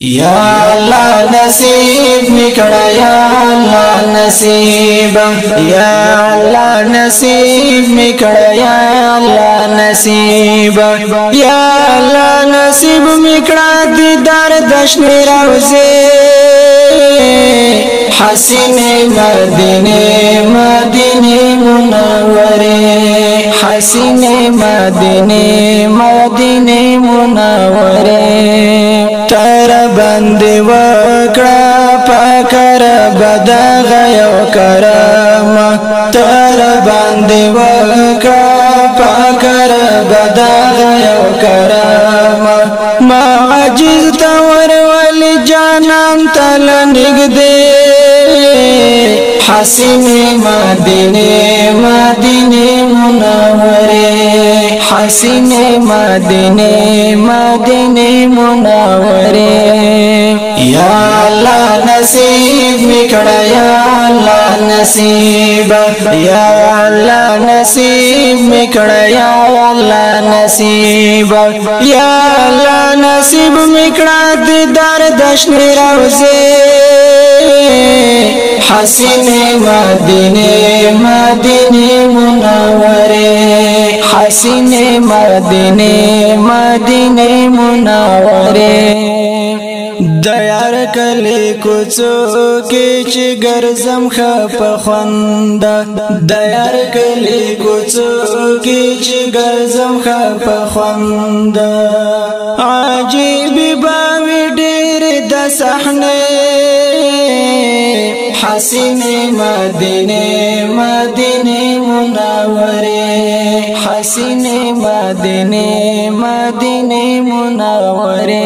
یا اللہ نصیب میکڑا یا اللہ نصیب یا اللہ نصیب میکڑا یا اللہ نصیب یا اللہ نصیب میکڑا دیدار دشن روزے حسین مدینے مدینے منورے حسین مدینے مدینے منورے تر بند وکڑا پاکر بدغ یو کرم تر بند وکڑا پاکر بدغ یو کرم ما عجز تور ولی جانان تل نگدے حسین مدینے مدینے منورے حسین مدینے مدینے منورے یا اللہ نصیب میکڑا یا اللہ نصیب یا اللہ نصیب میکڑا یا اللہ نصیب یا اللہ نصیب میکڑا دیدار دشن روزے حسین مدینے مدینے منورے حسین مدینے مدینے منورے دیار کلی کوڅو کې چې ګرځم خپ خوند دیار کلی کوڅو کې چې ګرځم خپ خوند عجیب باوی ډېر د صحنه حسین مدینے مدینے منورے حسین مدینے مدینے منورے